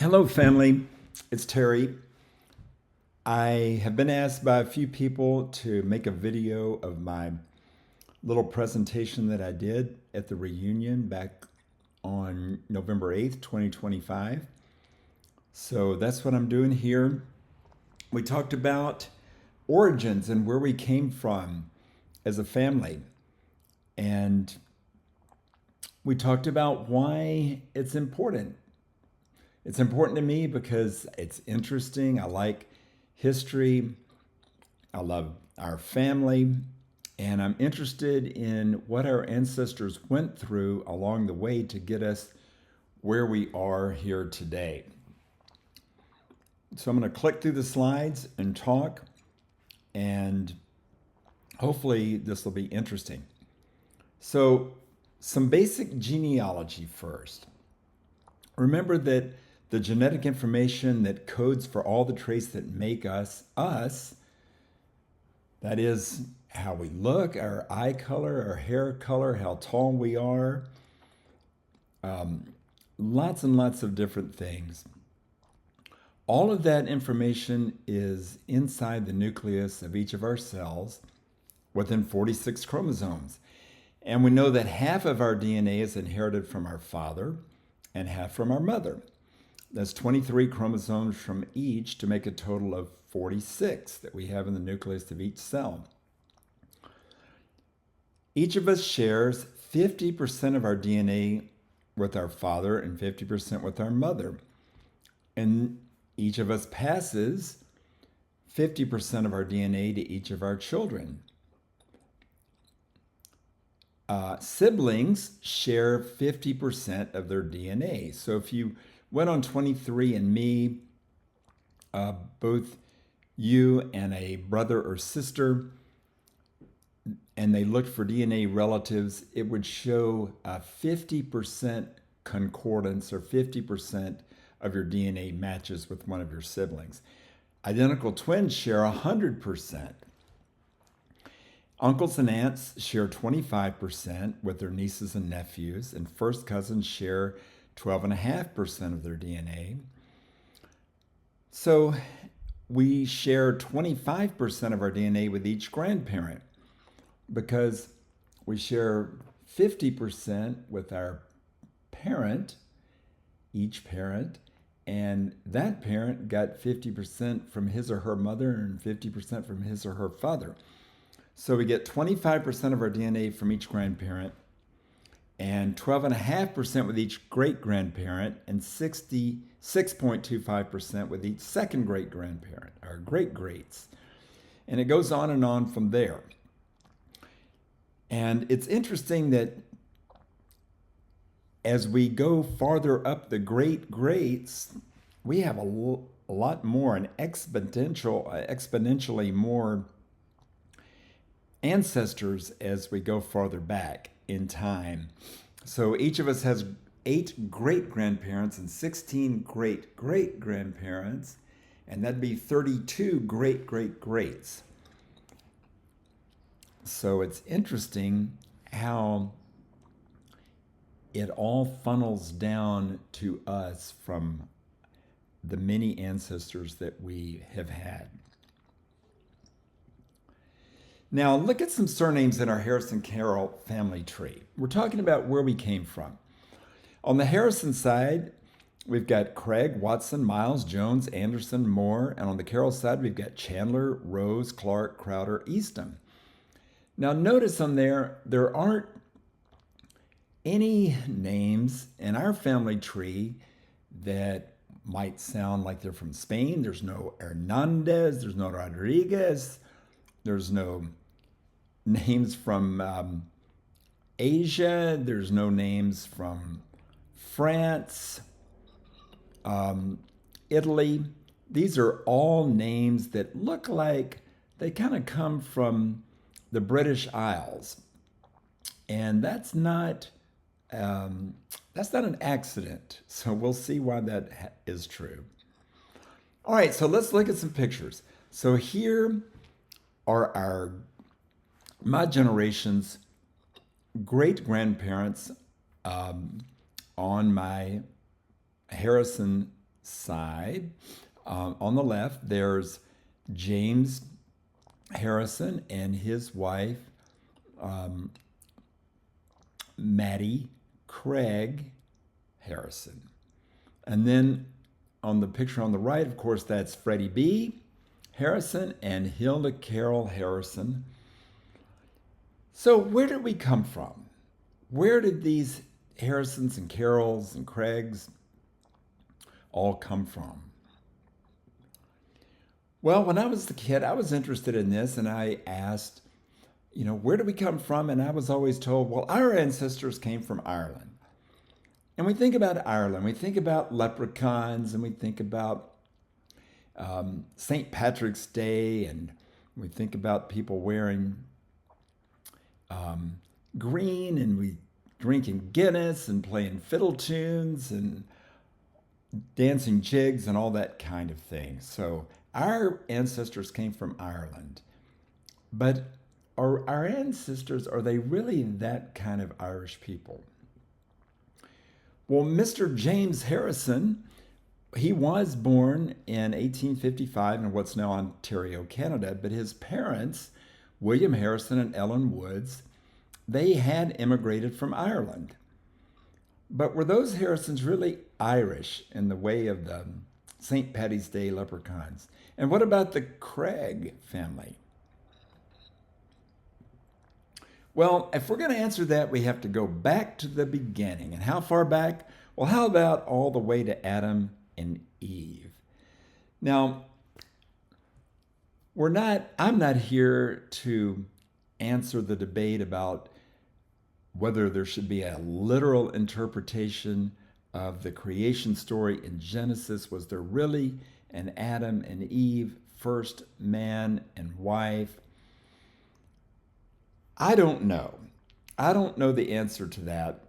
Hello, family. It's Terry. I have been asked by a few people to make a video of my little presentation that I did at the reunion back on November 8th, 2025. So that's what I'm doing here. We talked about origins and where we came from as a family. And we talked about why it's important. It's important to me because it's interesting. I like history. I love our family. And I'm interested in what our ancestors went through along the way to get us where we are here today. So I'm going to click through the slides and talk, and hopefully this will be interesting. So, some basic genealogy first. Remember that the genetic information that codes for all the traits that make us us, that is how we look, our eye color, our hair color, how tall we are, lots and lots of different things. All of that information is inside the nucleus of each of our cells within 46 chromosomes. And we know that half of our DNA is inherited from our father and half from our mother. That's 23 chromosomes from each to make a total of 46 that we have in the nucleus of each cell. Each of us shares 50% of our DNA with our father and 50% with our mother. And each of us passes 50% of our DNA to each of our children. Siblings share 50% of their DNA. So if you went on 23andMe, both you and a brother or sister, and they looked for DNA relatives, it would show a 50% concordance, or 50% of your DNA matches with one of your siblings. Identical twins share 100%. Uncles and aunts share 25% with their nieces and nephews, and first cousins share 12.5% of their DNA. So we share 25% of our DNA with each grandparent because we share 50% with our parent, each parent, and that parent got 50% from his or her mother and 50% from his or her father. So we get 25% of our DNA from each grandparent, and 12.5% with each great grandparent, and 66.25% with each second great grandparent, our great greats. And it goes on and on from there. And it's interesting that as we go farther up the great greats, we have a lot more, an exponentially more ancestors as we go farther back in time. So each of us has 8 great grandparents and 16 great great grandparents, and that'd be 32 great great greats. So it's interesting how it all funnels down to us from the many ancestors that we have had. Now, look at some surnames in our Harrison-Carroll family tree. We're talking about where we came from. On the Harrison side, we've got Craig, Watson, Miles, Jones, Anderson, Moore. And on the Carroll side, we've got Chandler, Rose, Clark, Crowder, Easton. Now, notice on there aren't any names in our family tree that might sound like they're from Spain. There's no Hernandez, there's no Rodriguez, there's no names from Asia, there's no names from France, Italy. These are all names that look like they kind of come from the British Isles. And that's not an accident. So we'll see why that is true. All right, so let's look at some pictures. So here are my generation's great grandparents on my Harrison side. On the left, there's James Harrison and his wife, um, Maddie Craig Harrison. And then on the picture on the right, of course, that's Freddie B. Harrison and Hilda Carroll Harrison. So where did we come from? Where did these Harrisons and Carrolls and Craigs all come from? Well, when I was a kid, I was interested in this and I asked, where do we come from? And I was always told, well, our ancestors came from Ireland. And we think about Ireland, we think about leprechauns, and we think about St. Patrick's Day, and we think about people wearing green, and we drinking Guinness and playing fiddle tunes and dancing jigs and all that kind of thing. So our ancestors came from Ireland. But are our ancestors, are they really that kind of Irish people? Well, Mr. James Harrison, he was born in 1855 in what's now Ontario, Canada, but his parents, William Harrison and Ellen Woods, they had immigrated from Ireland. But were those Harrisons really Irish in the way of the St. Paddy's Day leprechauns? And what about the Craig family? Well, if we're going to answer that, we have to go back to the beginning. And how far back? Well, how about all the way to Adam and Eve? Now, I'm not here to answer the debate about whether there should be a literal interpretation of the creation story in Genesis. Was there really an Adam and Eve, first man and wife? I don't know. I don't know the answer to that,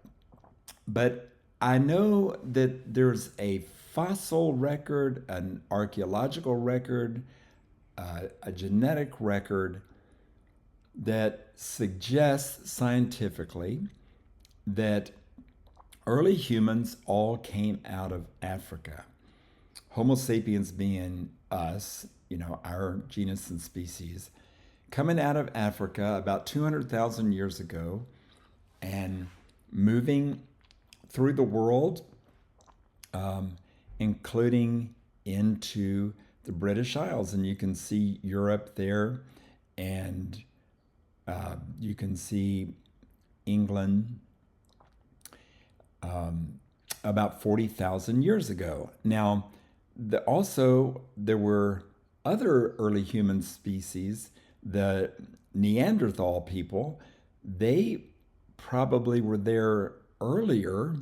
but I know that there's a fossil record, an archaeological record, a genetic record that suggests scientifically that early humans all came out of Africa. Homo sapiens being us, our genus and species, coming out of Africa about 200,000 years ago and moving through the world, including into the British Isles. And you can see Europe there, and you can see England about 40,000 years ago. Now, also there were other early human species, the Neanderthal people. They probably were there earlier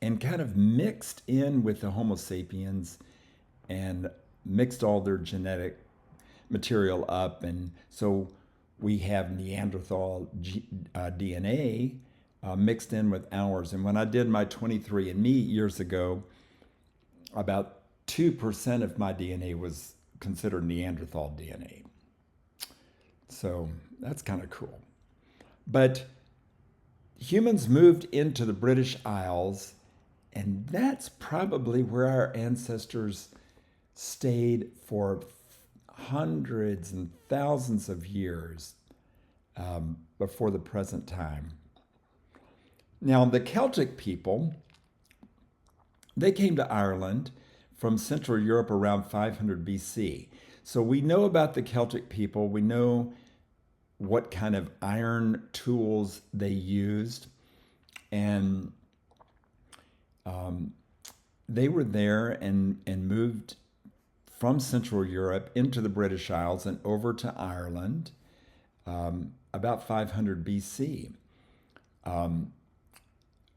and kind of mixed in with the Homo sapiens and mixed all their genetic material up. And so we have Neanderthal DNA mixed in with ours. And when I did my 23andMe years ago, about 2% of my DNA was considered Neanderthal DNA. So that's kind of cool. But humans moved into the British Isles, and that's probably where our ancestors stayed for hundreds and thousands of years before the present time. Now, the Celtic people, they came to Ireland from Central Europe around 500 BC. So we know about the Celtic people. We know what kind of iron tools they used. And they were there and moved from Central Europe into the British Isles and over to Ireland about 500 BC.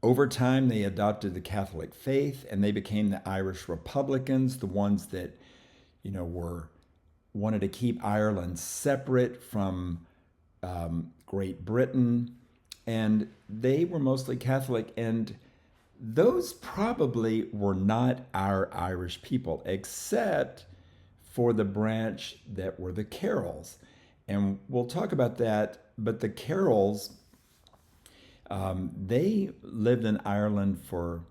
Over time, they adopted the Catholic faith, and they became the Irish Republicans, the ones that, wanted to keep Ireland separate from Great Britain, and they were mostly Catholic. And those probably were not our Irish people, except for the branch that were the Carrolls. And we'll talk about that, but the Carrolls, they lived in Ireland for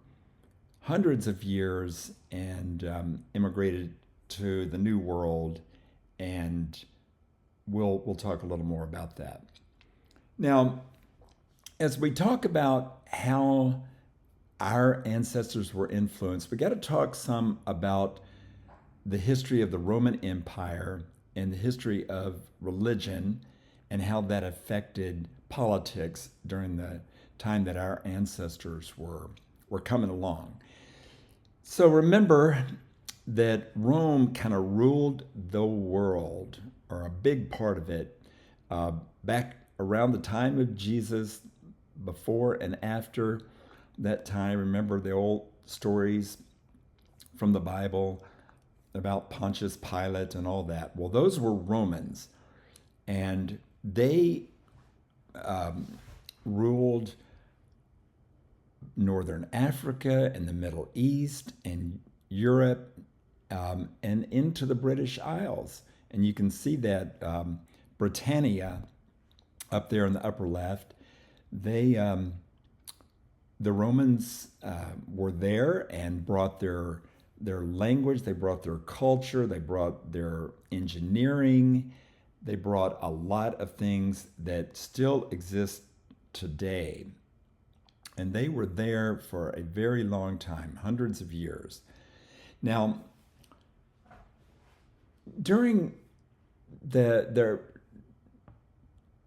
hundreds of years and immigrated to the New World, and we'll talk a little more about that. Now, as we talk about how our ancestors were influenced, we got to talk some about the history of the Roman Empire and the history of religion and how that affected politics during the time that our ancestors were coming along. So remember that Rome kind of ruled the world, or a big part of it, back around the time of Jesus, before and after that time. Remember the old stories from the Bible about Pontius Pilate and all that. Well, those were Romans, and they ruled Northern Africa and the Middle East and Europe, and into the British Isles. And you can see that Britannia up there in the upper left, the Romans were there and brought their language, they brought their culture, they brought their engineering, they brought a lot of things that still exist today. And they were there for a very long time, hundreds of years. Now, during their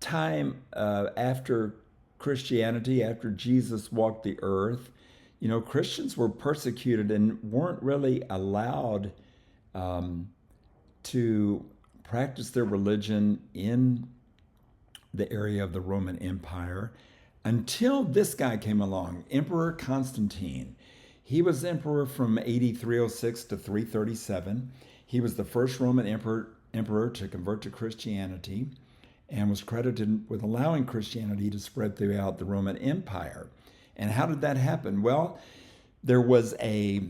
time after Christianity, after Jesus walked the earth, Christians were persecuted and weren't really allowed to practice their religion in the area of the Roman Empire until this guy came along, Emperor Constantine. He was emperor from AD 306 to 337. He was the first Roman emperor to convert to Christianity and was credited with allowing Christianity to spread throughout the Roman Empire. And how did that happen? Well, there was a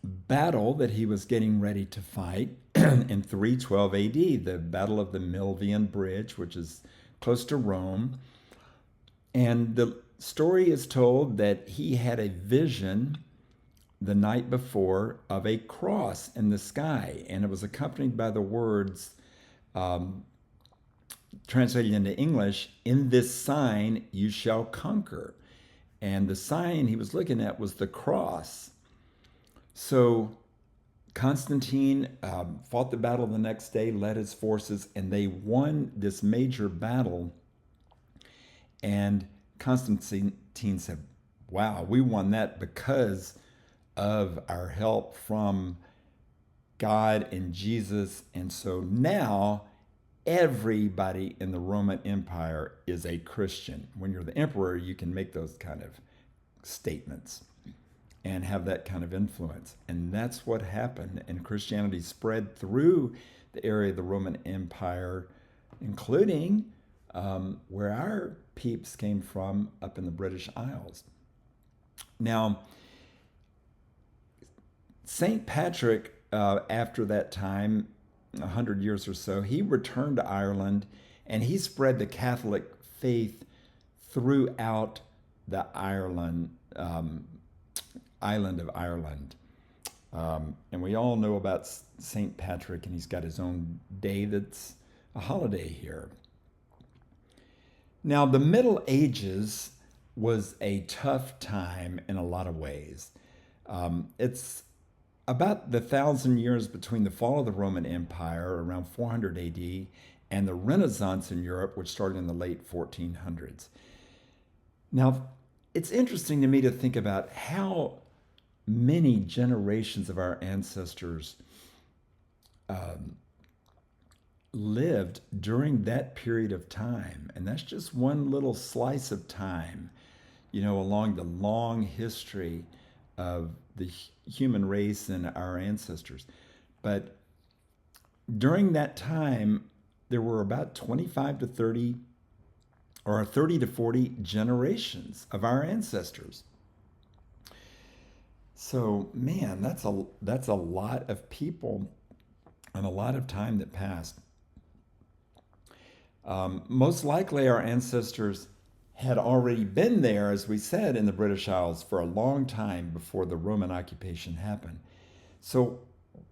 battle that he was getting ready to fight in 312 AD, the Battle of the Milvian Bridge, which is close to Rome. And the story is told that he had a vision the night before of a cross in the sky, and it was accompanied by the words, translated into English, "In this sign you shall conquer." And the sign he was looking at was the cross. So Constantine fought the battle the next day, led his forces, and they won this major battle. And Constantine said, wow, we won that because of our help from God and Jesus. And so now everybody in the Roman Empire is a Christian. When you're the emperor, you can make those kind of statements and have that kind of influence. And that's what happened. And Christianity spread through the area of the Roman Empire, including where our peeps came from up in the British Isles. Now, St. Patrick, after that time, 100 years or so, he returned to Ireland and he spread the Catholic faith throughout the island of Ireland. And we all know about St. Patrick, and he's got his own day that's a holiday here. Now, the Middle Ages was a tough time in a lot of ways. It's about the 1,000 years between the fall of the Roman Empire, around 400 AD, and the Renaissance in Europe, which started in the late 1400s. Now, it's interesting to me to think about how many generations of our ancestors lived during that period of time. And that's just one little slice of time, along the long history of the human race and our ancestors. But during that time, there were about 25 to 30 or 30 to 40 generations of our ancestors. So, man, that's a lot of people and a lot of time that passed. Most likely our ancestors had already been there, as we said, in the British Isles for a long time before the Roman occupation happened. So,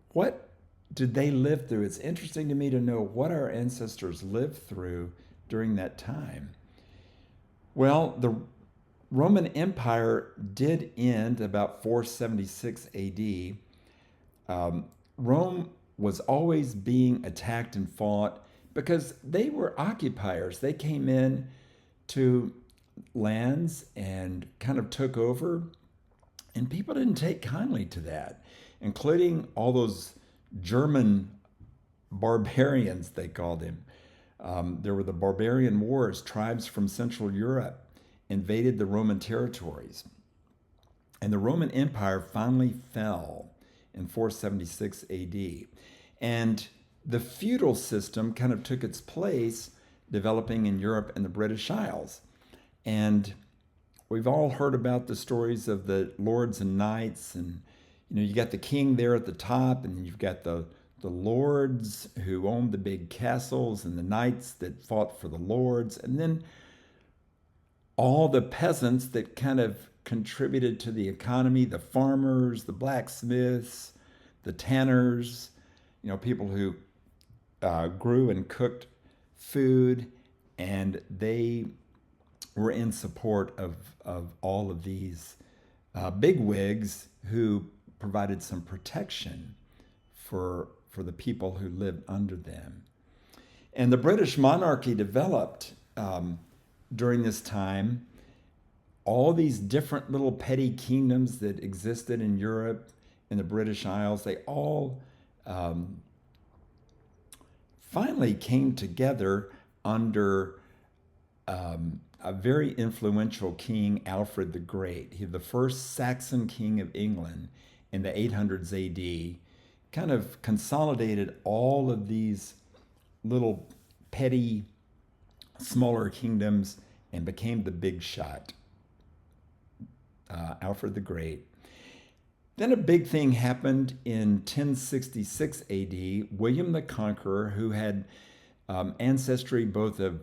what did they live through? It's interesting to me to know what our ancestors lived through during that time. Well, the Roman Empire did end about 476 AD. Rome was always being attacked and fought because they were occupiers. They came in to lands and kind of took over, and people didn't take kindly to that, including all those German barbarians, they called him. There were the barbarian wars. Tribes from Central Europe invaded the Roman territories. And the Roman Empire finally fell in 476 AD. And the feudal system kind of took its place, developing in Europe and the British Isles. And we've all heard about the stories of the lords and knights, and you got the king there at the top, and you've got the lords who owned the big castles, and the knights that fought for the lords, and then all the peasants that kind of contributed to the economy, the farmers, the blacksmiths, the tanners, people who grew and cooked food, and they were in support of all of these big wigs who provided some protection for the people who lived under them. And the British monarchy developed during this time. All these different little petty kingdoms that existed in Europe and the British Isles, they all finally came together under a very influential king, Alfred the Great. He, the first Saxon king of England in the 800s AD, kind of consolidated all of these little petty, smaller kingdoms and became the big shot, Alfred the Great. Then a big thing happened in 1066 AD. William the Conqueror, who had ancestry both of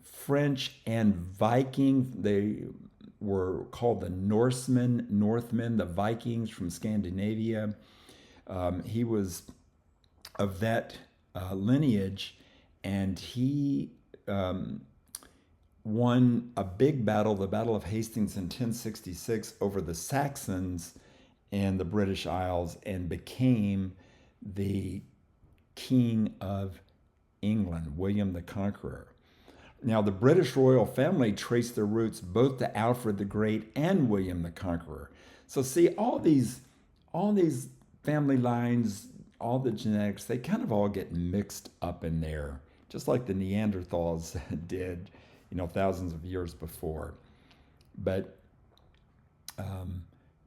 French and Viking. They were called the Northmen, the Vikings from Scandinavia. He was of that lineage, and he won a big battle, the Battle of Hastings in 1066, over the Saxons in the British Isles, and became the King of England, William the Conqueror. Now, the British royal family traced their roots both to Alfred the Great and William the Conqueror. So see, all these family lines, all the genetics, they kind of all get mixed up in there, just like the Neanderthals did, thousands of years before. But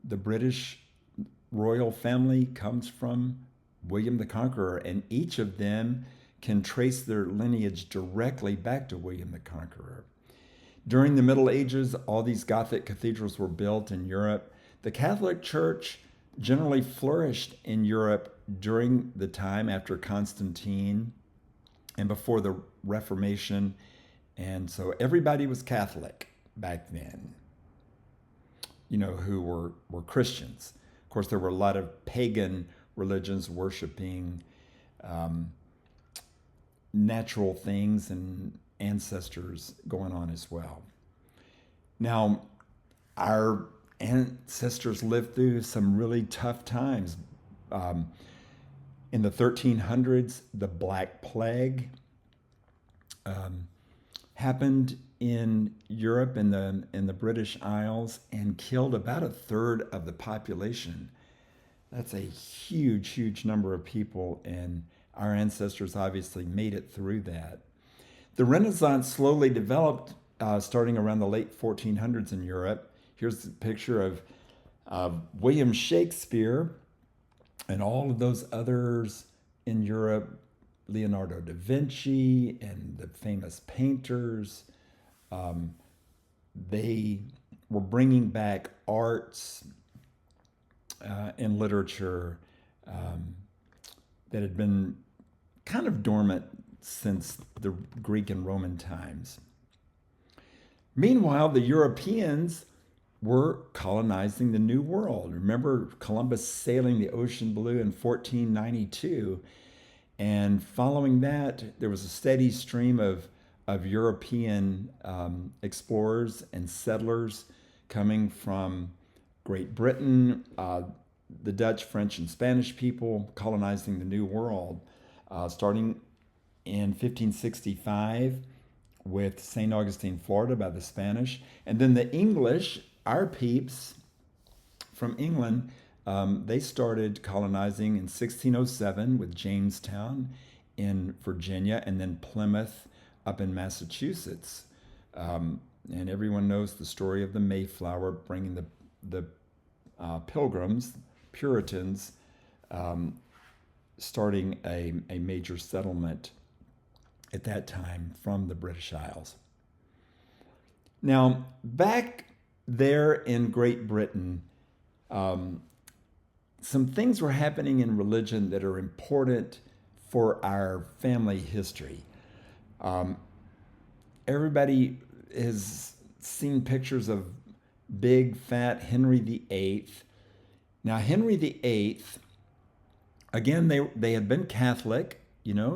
the British royal family comes from William the Conqueror, and each of them can trace their lineage directly back to William the Conqueror. During the Middle Ages, all these Gothic cathedrals were built in Europe. The Catholic Church generally flourished in Europe during the time after Constantine and before the Reformation. And so everybody was Catholic back then, who were Christians. Of course, there were a lot of pagan religions worshiping natural things and ancestors going on as well. Now, our ancestors lived through some really tough times. In the 1300s, the Black Plague happened in Europe and the British Isles and killed about a third of the population. That's a huge, huge number of people, and our ancestors obviously made it through that. The Renaissance slowly developed starting around the late 1400s in Europe. Here's a picture of William Shakespeare and all of those others in Europe, Leonardo da Vinci and the famous painters. They were bringing back arts and literature that had been kind of dormant since the Greek and Roman times. Meanwhile, the Europeans were colonizing the New World. Remember Columbus sailing the ocean blue in 1492? And following that, there was a steady stream of European explorers and settlers coming from Great Britain, the Dutch, French, and Spanish people colonizing the New World, starting in 1565 with St. Augustine, Florida, by the Spanish. And then the English, our peeps from England, they started colonizing in 1607 with Jamestown in Virginia, and then Plymouth up in Massachusetts. And everyone knows the story of the Mayflower bringing the Pilgrims, Puritans, starting a major settlement at that time from the British Isles. Now, back there in Great Britain, some things were happening in religion that are important for our family history. Um, Everybody has seen pictures of big, fat Henry VIII. Now, Henry VIII, again, they had been Catholic,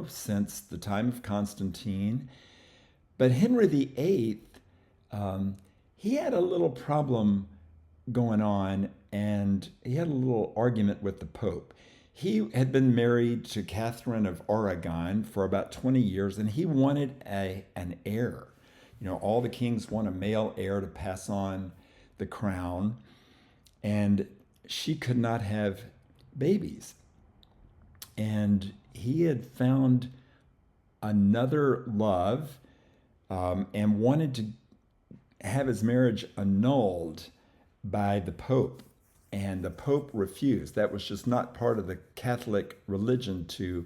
since the time of Constantine. But Henry VIII, he had a little problem going on, and he had a little argument with the Pope. He had been married to Catherine of Aragon for about 20 years, and he wanted an heir. All the kings want a male heir to pass on the crown, and she could not have babies. And he had found another love, and wanted to have his marriage annulled by the Pope. And the Pope refused. That was just not part of the Catholic religion to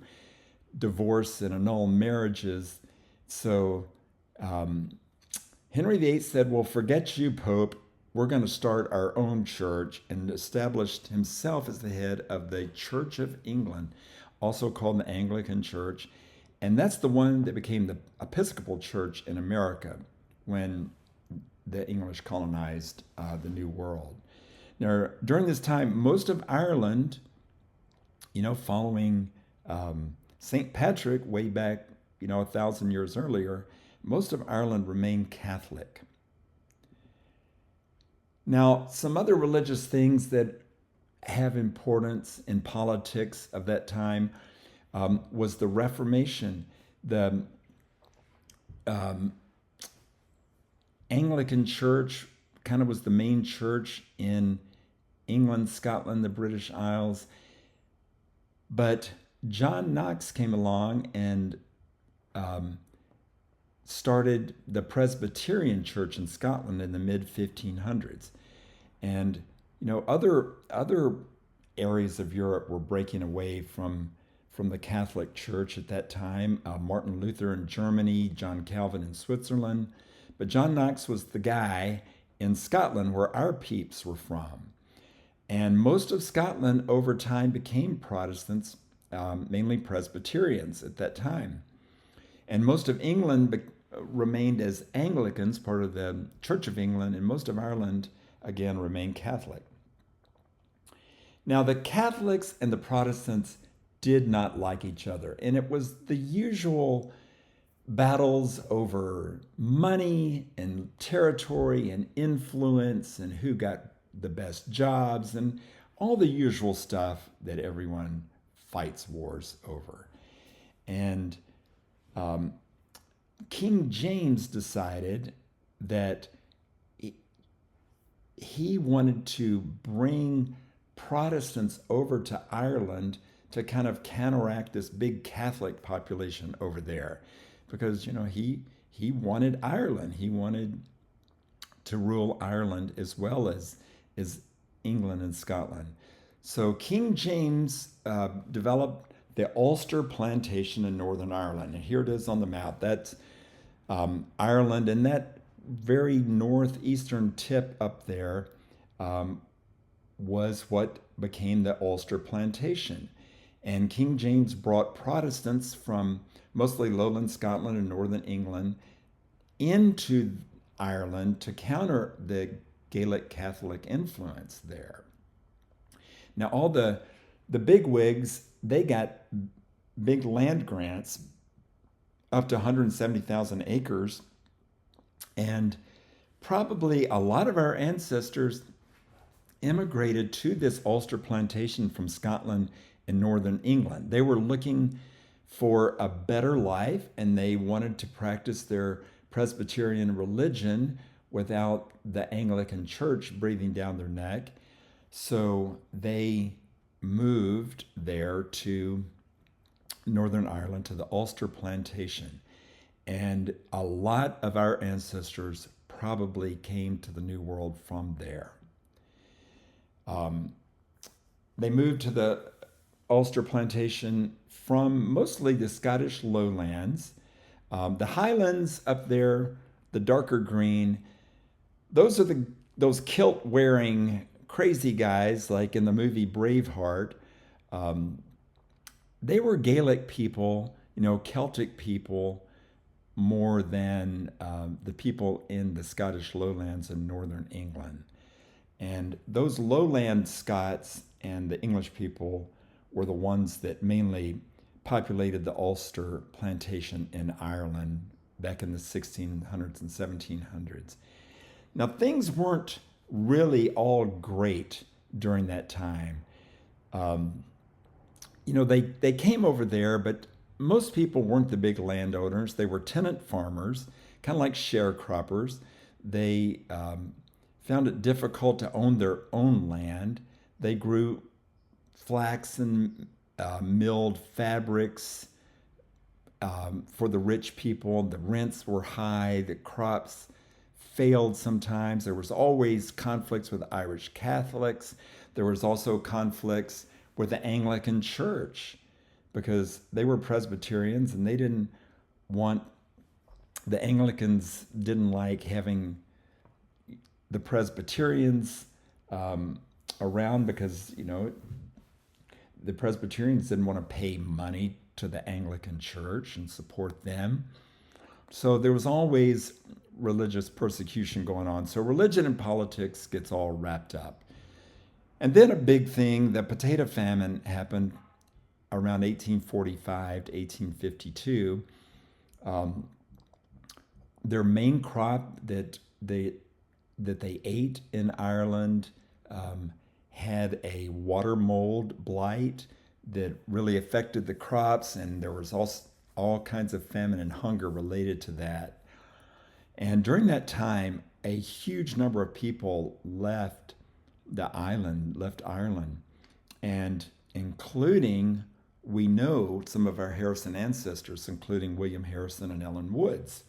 divorce and annul marriages. So Henry VIII said, well, forget you, Pope. We're going to start our own church, and established himself as the head of the Church of England, also called the Anglican Church. And that's the one that became the Episcopal Church in America when the English colonized the New World. Now, during this time, most of Ireland, following St. Patrick way back, 1,000 years earlier, most of Ireland remained Catholic. Now, some other religious things that have importance in politics of that time was the Reformation. The Anglican Church kind of was the main church in England, Scotland, the British Isles. But John Knox came along and started the Presbyterian Church in Scotland in the mid-1500s. And, other areas of Europe were breaking away from the Catholic Church at that time. Martin Luther in Germany, John Calvin in Switzerland. But John Knox was the guy in Scotland where our peeps were from. And most of Scotland over time became Protestants, mainly Presbyterians at that time. And most of England remained as Anglicans, part of the Church of England, and most of Ireland, again, remained Catholic. Now, the Catholics and the Protestants did not like each other, and it was the usual battles over money and territory and influence and who got the best jobs and all the usual stuff that everyone fights wars over. And King James decided that he wanted to bring Protestants over to Ireland to kind of counteract this big Catholic population over there, because he wanted Ireland. He wanted to rule Ireland as well as England and Scotland. So King James developed the Ulster Plantation in Northern Ireland, and here it is on the map. That's Ireland, and that very northeastern tip up there was what became the Ulster Plantation. And King James brought Protestants from mostly lowland Scotland and northern England into Ireland to counter the Gaelic Catholic influence there. Now, all the big wigs, they got big land grants up to 170,000 acres. And probably a lot of our ancestors immigrated to this Ulster plantation from Scotland and northern England. They were looking for a better life, and they wanted to practice their Presbyterian religion without the Anglican Church breathing down their neck. So they moved there to Northern Ireland, to the Ulster plantation. And a lot of our ancestors probably came to the New World from there. They moved to the Ulster plantation from mostly the Scottish lowlands. The Highlands up there, the darker green, those are those kilt-wearing crazy guys like in the movie Braveheart. They were Gaelic people, Celtic people, more than the people in the Scottish lowlands in northern England. And those lowland Scots and the English people were the ones that mainly populated the Ulster plantation in Ireland back in the 1600s and 1700s. Now, things weren't really all great during that time. They came over there, but most people weren't the big landowners. They were tenant farmers, kind of like sharecroppers. They found it difficult to own their own land. They grew flax and milled fabrics for the rich people. The rents were high. The crops failed sometimes. There was always conflicts with Irish Catholics. There was also conflicts with the Anglican Church because they were Presbyterians and they didn't want, the Anglicans didn't like having the Presbyterians around because, the Presbyterians didn't want to pay money to the Anglican Church and support them. So there was always religious persecution going on. So religion and politics gets all wrapped up. And then a big thing, the potato famine happened around 1845 to 1852. Their main crop that they ate in Ireland had a water mold blight that really affected the crops, and there was all kinds of famine and hunger related to that. And during that time, a huge number of people left Ireland, and including, we know some of our Harrison ancestors, including William Harrison and Ellen Woods,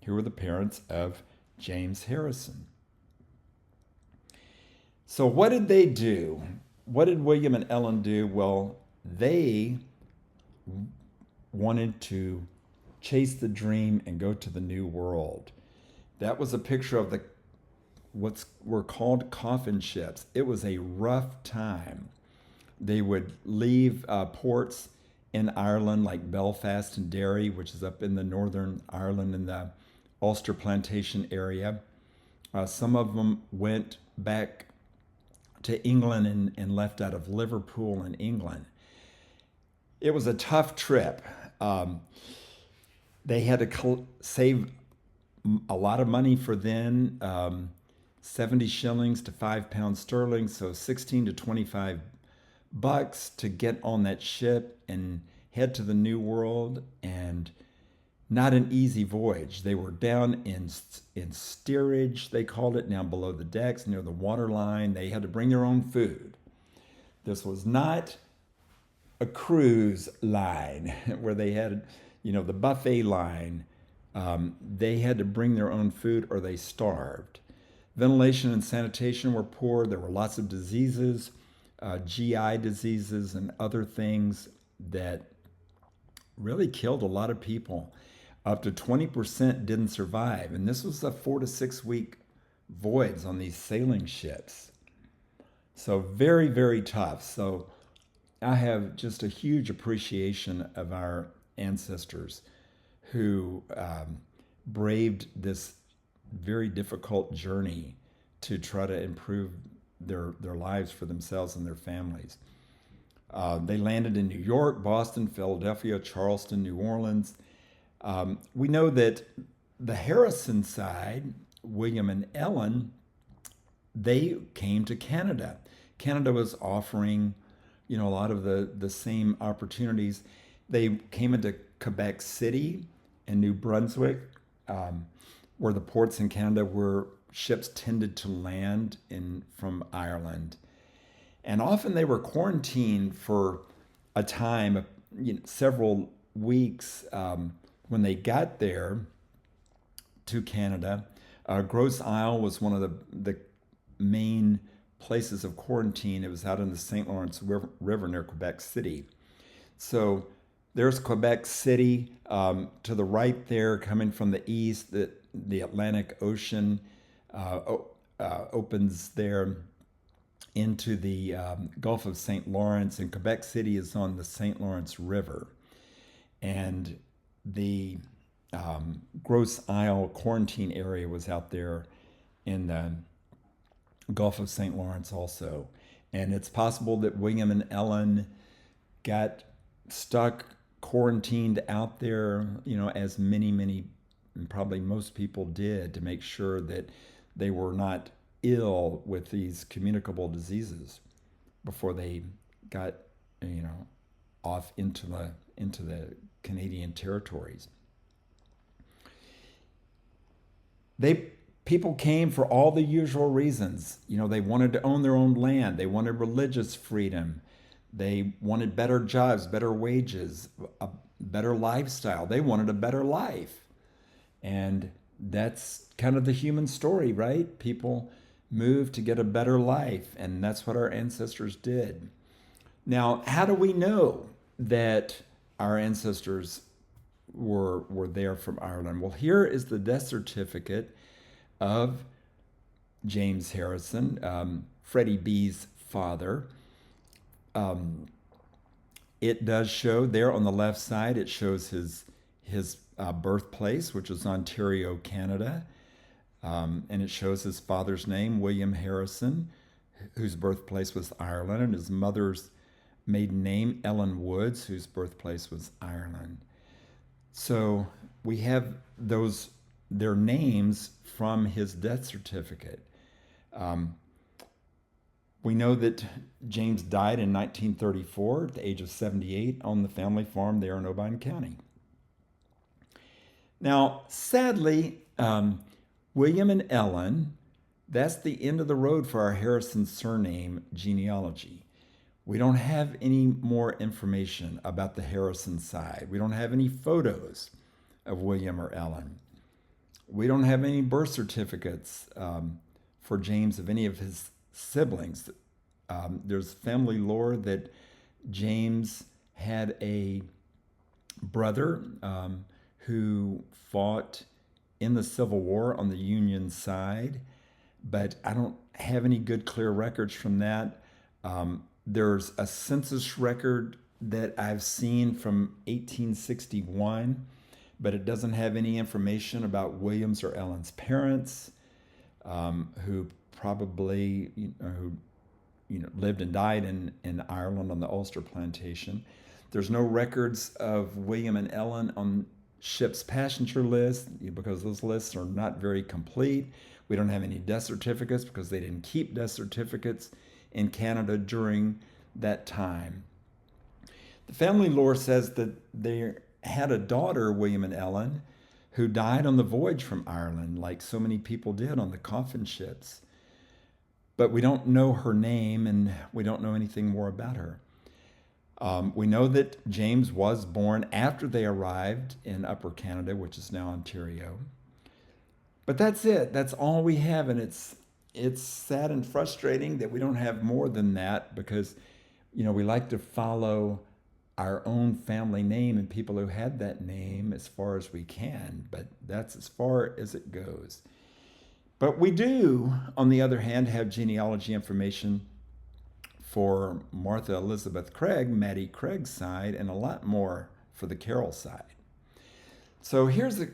who were the parents of James Harrison. So what did they do? What did William and Ellen do? Well, they wanted to chase the dream and go to the New World. That was a picture of what were called coffin ships. It was a rough time. They would leave ports in Ireland like Belfast and Derry, which is up in the northern Ireland in the Ulster plantation area. Some of them went back to England and left out of Liverpool in England. It was a tough trip. They had to save a lot of money for then, 70 shillings to £5 sterling, so 16 to 25 bucks to get on that ship and head to the New World, and not an easy voyage. They were down in steerage, they called it, down below the decks near the water line. They had to bring their own food. This was not a cruise line where they had, the buffet line. They had to bring their own food or they starved. Ventilation and sanitation were poor. There were lots of diseases, GI diseases and other things that really killed a lot of people. Up to 20% didn't survive. And this was a 4 to 6 week voyage on these sailing ships. So very, very tough. So I have just a huge appreciation of our ancestors who braved this very difficult journey to try to improve their lives for themselves and their families. They landed in New York, Boston, Philadelphia, Charleston, New Orleans. We know that the Harrison side, William and Ellen, they came to Canada. Canada was offering, a lot of the same opportunities. They came into Quebec City and New Brunswick, where the ports in Canada where ships tended to land from Ireland. And often they were quarantined for a time, several weeks when they got there to Canada. Grosse Isle was one of the main places of quarantine. It was out in the St. Lawrence River near Quebec City. So there's Quebec City to the right there, coming from the east. The Atlantic Ocean opens there into the Gulf of St. Lawrence, and Quebec City is on the St. Lawrence River. And the Grosse Isle quarantine area was out there in the Gulf of St. Lawrence also. And it's possible that William and Ellen got stuck quarantined out there, as many, and probably most people did, to make sure that they were not ill with these communicable diseases before they got, off into the Canadian territories. People came for all the usual reasons. They wanted to own their own land. They wanted religious freedom. They wanted better jobs, better wages, a better lifestyle. They wanted a better life. And that's kind of the human story, right? People move to get a better life, and that's what our ancestors did. Now, how do we know that our ancestors were there from Ireland? Well, here is the death certificate of James Harrison, Freddie B's father. It does show there on the left side, it shows his birthplace, which is Ontario, Canada. And it shows his father's name, William Harrison, whose birthplace was Ireland, and his mother's maiden name, Ellen Woods, whose birthplace was Ireland. So we have their names from his death certificate. We know that James died in 1934 at the age of 78 on the family farm there in Obion County. Now, sadly, William and Ellen, that's the end of the road for our Harrison surname genealogy. We don't have any more information about the Harrison side. We don't have any photos of William or Ellen. We don't have any birth certificates for James of any of his siblings. There's family lore that James had a brother who fought in the Civil War on the Union side, but I don't have any good clear records from that. There's a census record that I've seen from 1861, but it doesn't have any information about William's or Ellen's parents, who probably lived and died in Ireland on the Ulster plantation. There's no records of William and Ellen on ship's passenger list because those lists are not very complete. We don't have any death certificates because they didn't keep death certificates in Canada during that time. The family lore says that they had a daughter, William and Ellen, who died on the voyage from Ireland, like so many people did on the coffin ships. But we don't know her name, and we don't know anything more about her. We know that James was born after they arrived in Upper Canada, which is now Ontario. But that's it. That's all we have, and it's sad and frustrating that we don't have more than that because, we like to follow our own family name and people who had that name as far as we can, but that's as far as it goes. But we do, on the other hand, have genealogy information for Martha Elizabeth Craig, Maddie Craig's side, and a lot more for the Carroll side. So here's a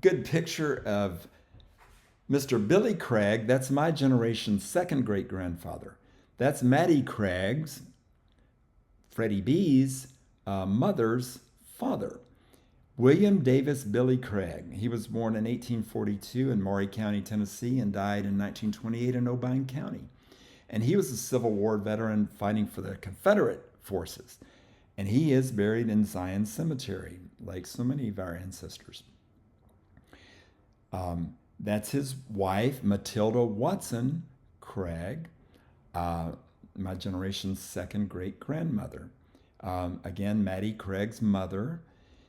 good picture of Mr. Billy Craig, that's my generation's second great grandfather. That's Maddie Craig's, Freddie B's mother's father. William Davis Billy Craig. He was born in 1842 in Maury County, Tennessee, and died in 1928 in Obion County. And he was a Civil War veteran fighting for the Confederate forces. And he is buried in Zion Cemetery, like so many of our ancestors. That's his wife, Matilda Watson Craig, my generation's second great grandmother. Again, Maddie Craig's mother.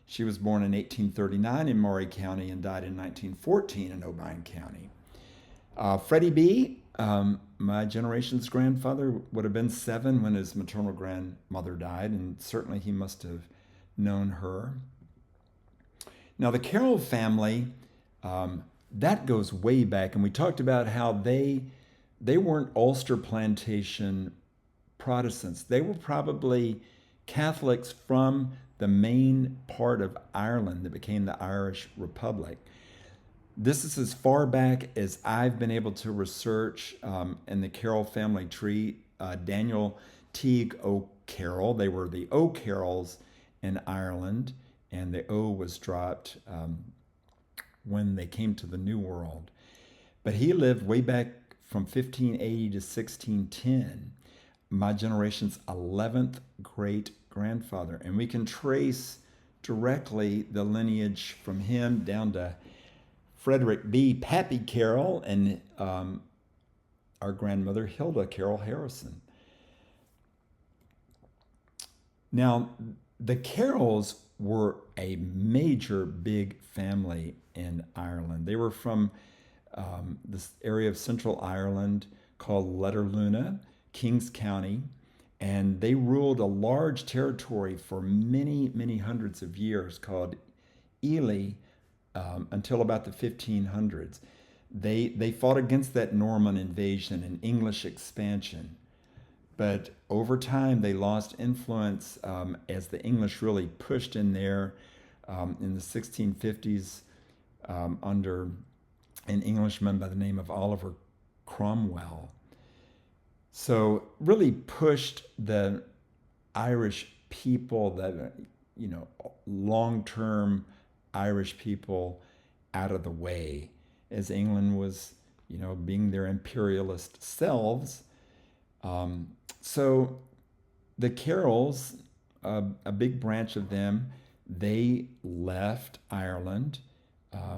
She was born in 1839 in Maury County and died in 1914 in Obion County. Freddie B., my generation's grandfather, would have been 7 when his maternal grandmother died, and certainly he must have known her. Now, the Carroll family, that goes way back, and we talked about how they weren't Ulster Plantation Protestants. They were probably Catholics from the main part of Ireland that became the Irish Republic. This is as far back as I've been able to research in the Carroll family tree. Daniel Teague O'Carroll, they were the O'Carrolls in Ireland, and the O was dropped when they came to the New World. But he lived way back from 1580 to 1610, my generation's 11th great grandfather. And we can trace directly the lineage from him down to Frederick B. Pappy Carroll and our grandmother Hilda Carroll Harrison. Now, the Carrolls were a major big family in Ireland. They were from this area of central Ireland called Letterluna, Kings County, and they ruled a large territory for many, many hundreds of years called Ely until about the 1500s. They fought against that Norman invasion and English expansion. But over time, they lost influence as the English really pushed in there in the 1650s under an Englishman by the name of Oliver Cromwell. So really pushed the Irish people, the long-term Irish people out of the way as England was, being their imperialist selves. So the Carrolls, a big branch of them, they left Ireland,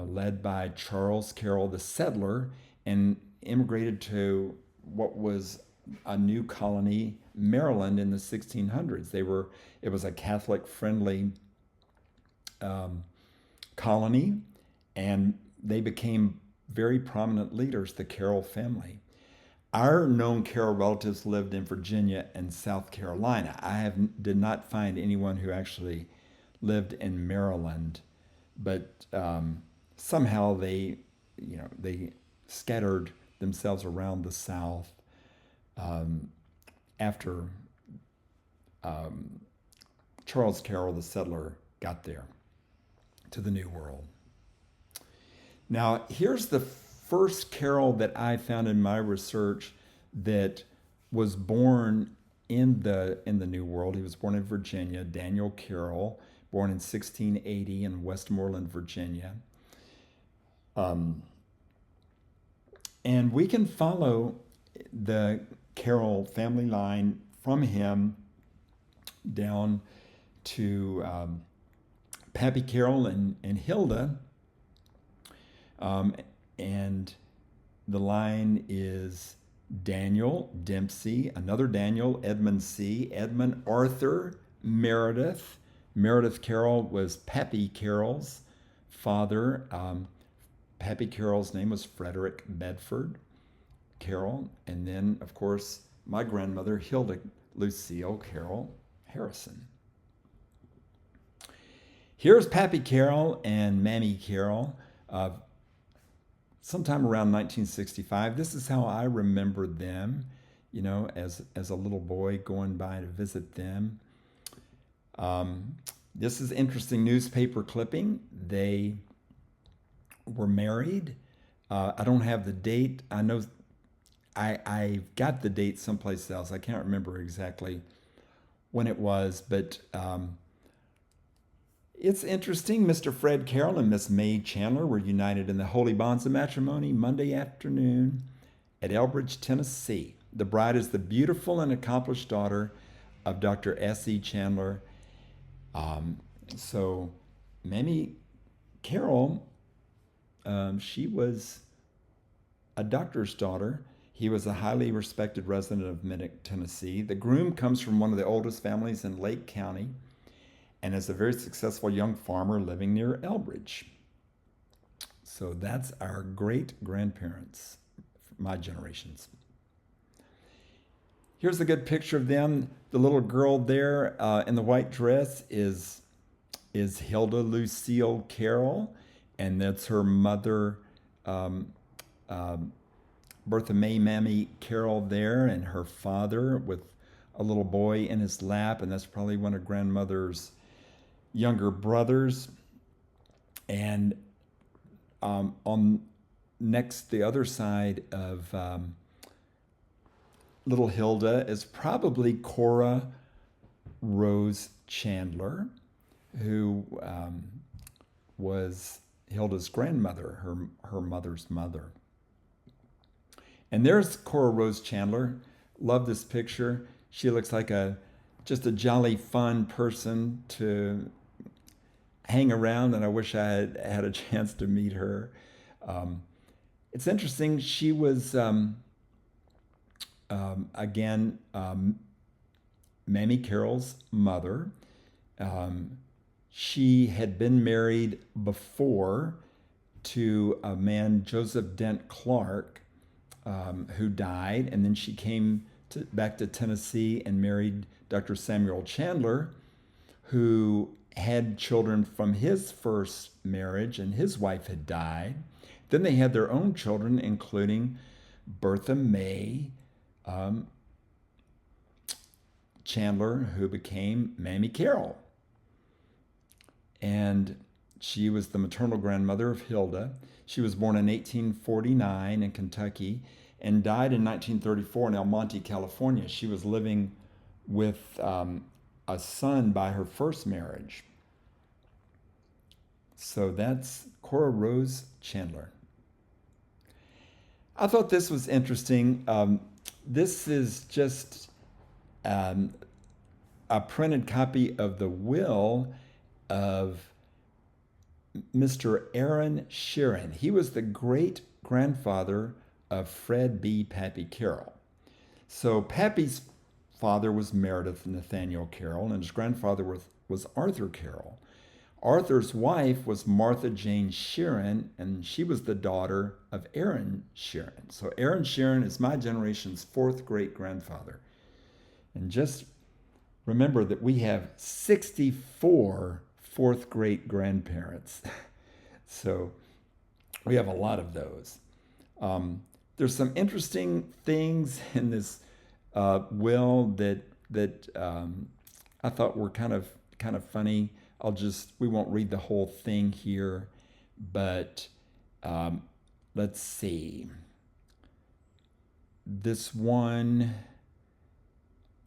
led by Charles Carroll, the settler, and immigrated to what was a new colony, Maryland, in the 1600s. It was a Catholic-friendly colony, and they became very prominent leaders, the Carroll family. Our known Carroll relatives lived in Virginia and South Carolina. Did not find anyone who actually lived in Maryland, but somehow they scattered themselves around the South after Charles Carroll, the settler, got there to the New World. Now, here's the first Carroll that I found in my research that was born in the New World. He was born in Virginia, Daniel Carroll, born in 1680 in Westmoreland, Virginia. And we can follow the Carroll family line from him down to Pappy Carroll and Hilda. And the line is Daniel Dempsey, another Daniel, Edmund C., Edmund Arthur Meredith. Meredith Carroll was Pappy Carroll's father. Pappy Carroll's name was Frederick Bedford Carroll. And then, of course, my grandmother, Hilda Lucille Carroll Harrison. Here's Pappy Carroll and Mammy Carroll. Sometime around 1965. This is how I remember them, as a little boy going by to visit them. This is interesting newspaper clipping. They were married. I don't have the date. I know I got the date someplace else. I can't remember exactly when it was, but it's interesting. Mr. Fred Carroll and Miss Mae Chandler were united in the holy bonds of matrimony Monday afternoon at Elbridge, Tennessee. The bride is the beautiful and accomplished daughter of Dr. S.E. Chandler. Um, so, Mamie Carroll, she was a doctor's daughter. He was a highly respected resident of Minnick, Tennessee. The groom comes from one of the oldest families in Lake County and is a very successful young farmer living near Elbridge. So that's our great grandparents, my generations. Here's a good picture of them. The little girl there in the white dress is Hilda Lucille Carroll, and that's her mother, um, um, Bertha May Mammy Carroll there, and her father with a little boy in his lap, and that's probably one of grandmother's younger brothers. And on next, the other side of little Hilda is probably Cora Rose Chandler, who was Hilda's grandmother, her mother's mother. And there's Cora Rose Chandler. Love this picture. She looks like just a jolly fun person to hang around, and I wish I had a chance to meet her. It's interesting. She was again Mamie Carroll's mother. She had been married before to a man, Joseph Dent Clark, who died, and then she came back to Tennessee and married Dr. Samuel Chandler, who had children from his first marriage, and his wife had died. Then they had their own children, including Bertha May Chandler, who became Mamie Carroll. And she was the maternal grandmother of Hilda. She was born in 1849 in Kentucky and died in 1934 in El Monte, California. She was living with a son by her first marriage. So that's Cora Rose Chandler. I thought this was interesting. This is just a printed copy of the will of Mr. Aaron Sheeran. He was the great grandfather of Fred B. Pappy Carroll. So Pappy's father was Meredith Nathaniel Carroll, and his grandfather was Arthur Carroll. Arthur's wife was Martha Jane Sheeran, and she was the daughter of Aaron Sheeran. So Aaron Sheeran is my generation's fourth great grandfather. And just remember that we have 64 fourth great grandparents. So we have a lot of those. There's some interesting things in this will that I thought were kind of funny. We won't read the whole thing here, but let's see. This one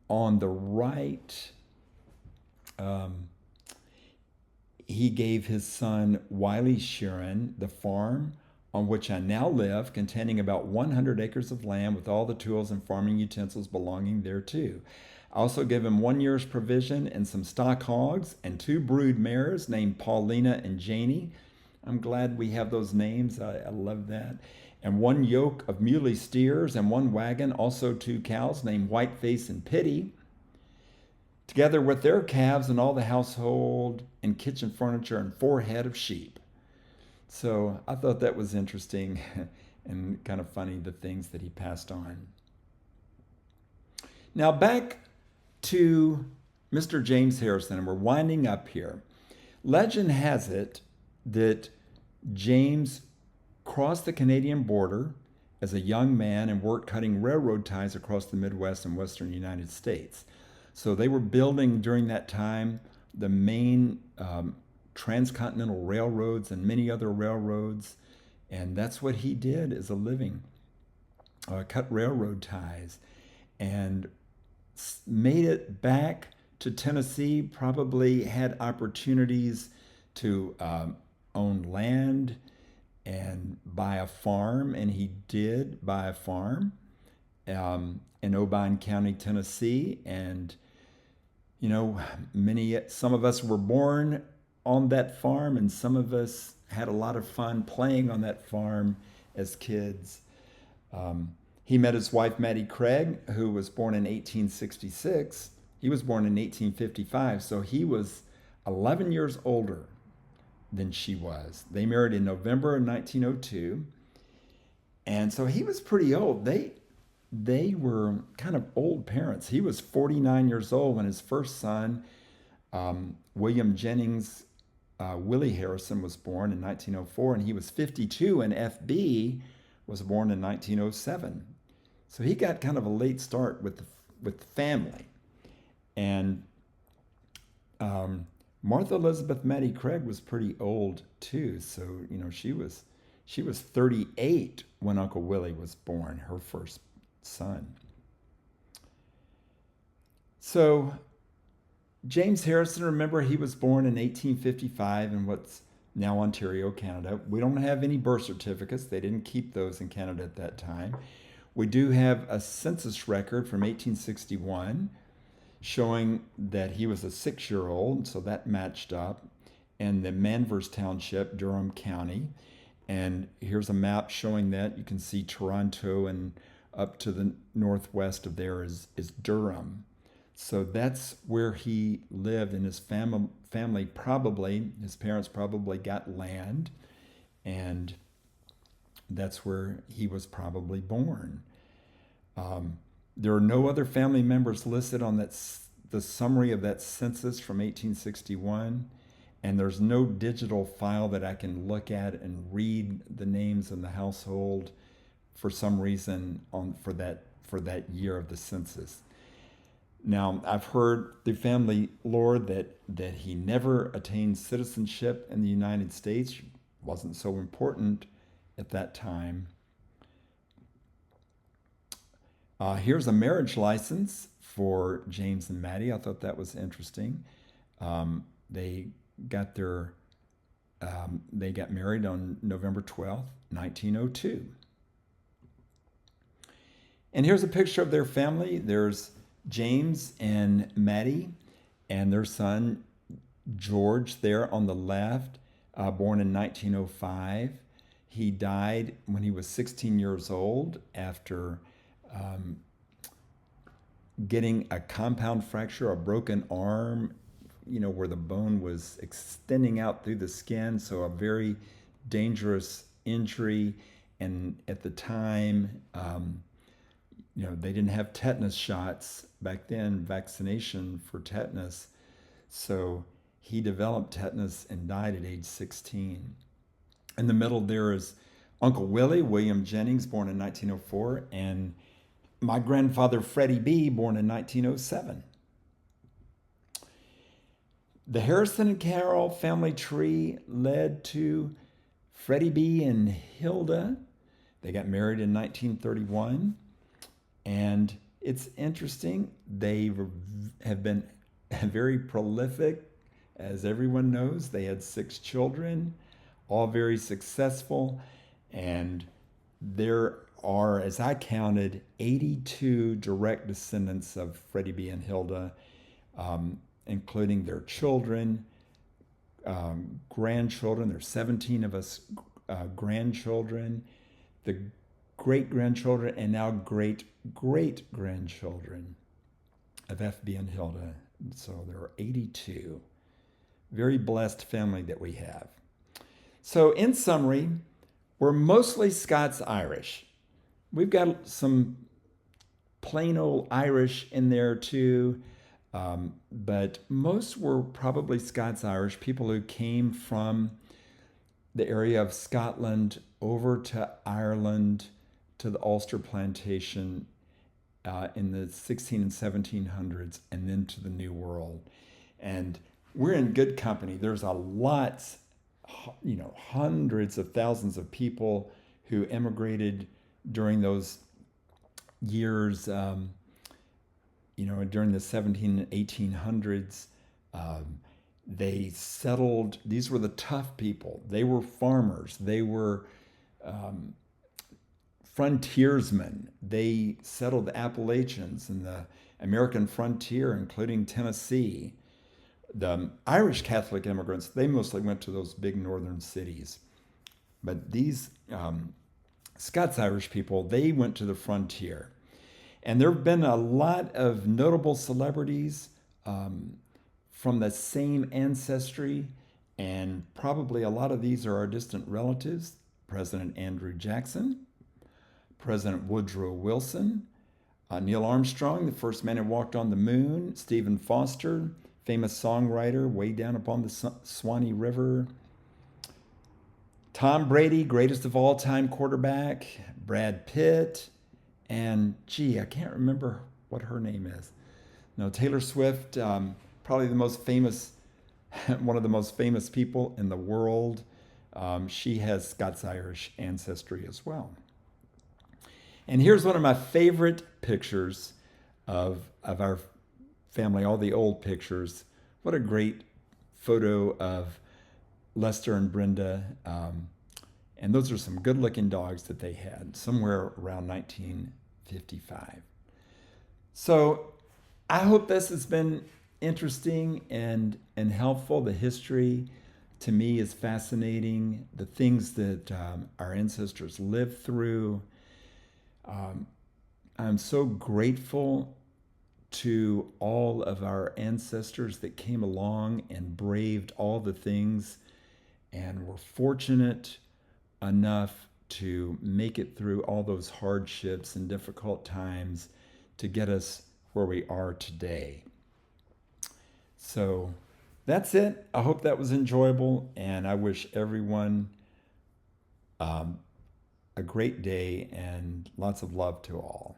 on the right, he gave his son Wiley Sheeran the farm on which I now live, containing about 100 acres of land with all the tools and farming utensils belonging thereto. I also gave him 1 year's provision and some stock hogs and 2 brood mares named Paulina and Janie. I'm glad we have those names. I love that. And 1 yoke of muley steers and 1 wagon, also 2 cows named Whiteface and Pity, together with their calves and all the household and kitchen furniture and 4 head of sheep. So I thought that was interesting and kind of funny, the things that he passed on. Now back to Mr. James Harrison, and we're winding up here. Legend has it that James crossed the Canadian border as a young man and worked cutting railroad ties across the Midwest and Western United States. So they were building during that time the main transcontinental railroads and many other railroads And that's what he did as a living, cut railroad ties, and made it back to Tennessee, probably had opportunities to own land and buy a farm, and he did buy a farm in Obion County, Tennessee. And you know, some of us were born on that farm, and some of us had a lot of fun playing on that farm as kids. Um, he met his wife, Mattie Craig, who was born in 1866. He was born in 1855, so he was 11 years older than she was. They married in November of 1902, and so he was pretty old. They were kind of old parents. He was 49 years old when his first son, William Jennings Willie Harrison, was born in 1904, and he was 52, and FB was born in 1907. So he got kind of a late start with the family. And Martha Elizabeth Mattie Craig was pretty old too. So, you know, she was 38 when Uncle Willie was born, her first son. So James Harrison, remember, he was born in 1855 in what's now Ontario, Canada. We don't have any birth certificates. They didn't keep those in Canada at that time. We do have a census record from 1861 showing that he was a 6-year-old, so that matched up, in the Manvers Township, Durham County. And here's a map showing that. You can see Toronto, and up to the northwest of there is Durham. So that's where he lived, and his family probably, his parents probably got land, and that's where he was probably born. There are no other family members listed on the summary of that census from 1861, and there's no digital file that I can look at and read the names in the household for some reason for that year of the census. Now, I've heard through family lore that he never attained citizenship in the United States. It wasn't so important at that time. Here's a marriage license for James and Mattie. I thought that was interesting. They got married on November 12th, 1902. And here's a picture of their family. There's James and Mattie and their son George there on the left, born in 1905. He died when he was 16 years old after getting a compound fracture, a broken arm, you know, where the bone was extending out through the skin. So a very dangerous injury. And at the time, you know, they didn't have tetanus shots back then, vaccination for tetanus. So he developed tetanus and died at age 16. In the middle there is Uncle Willie, William Jennings, born in 1904, and my grandfather Freddie B., born in 1907. The Harrison-Carroll family tree led to Freddie B. and Hilda. They got married in 1931. And it's interesting, they have been very prolific, as everyone knows. They had 6 children, all very successful. And there are, as I counted, 82 direct descendants of Freddie B. and Hilda, including their children, grandchildren. There's 17 of us grandchildren, the great-grandchildren, and now great-great-grandchildren of FB and Hilda. So there are 82. Very blessed family that we have. So in summary, we're mostly Scots-Irish. We've got some plain old Irish in there too, but most were probably Scots-Irish, people who came from the area of Scotland over to Ireland, to the Ulster plantation in the 16 and 1700s, and then to the New World. And we're in good company. There's a lot hundreds of thousands of people who immigrated during those years, during the 17 and 1800s. Um, they settled, these were the tough people. They were farmers. They were um, frontiersmen. They settled the Appalachians and the American frontier, including Tennessee. The Irish Catholic immigrants, they mostly went to those big northern cities. But these Scots-Irish people, they went to the frontier. And there have been a lot of notable celebrities from the same ancestry, and probably a lot of these are our distant relatives. President Andrew Jackson, President Woodrow Wilson, Neil Armstrong, the first man who walked on the moon, Stephen Foster, famous songwriter, way down upon the Swanee River, Tom Brady, greatest of all time quarterback, Brad Pitt, and I can't remember what her name is. No, Taylor Swift, probably the most famous, one of the most famous people in the world. She has Scots-Irish ancestry as well. And here's one of my favorite pictures of our family, all the old pictures. What a great photo of Lester and Brenda. And those are some good looking dogs that they had somewhere around 1955. So I hope this has been interesting and helpful. The history to me is fascinating. The things that our ancestors lived through. I'm so grateful to all of our ancestors that came along and braved all the things and were fortunate enough to make it through all those hardships and difficult times to get us where we are today. So that's it. I hope that was enjoyable, and I wish everyone a great day and lots of love to all.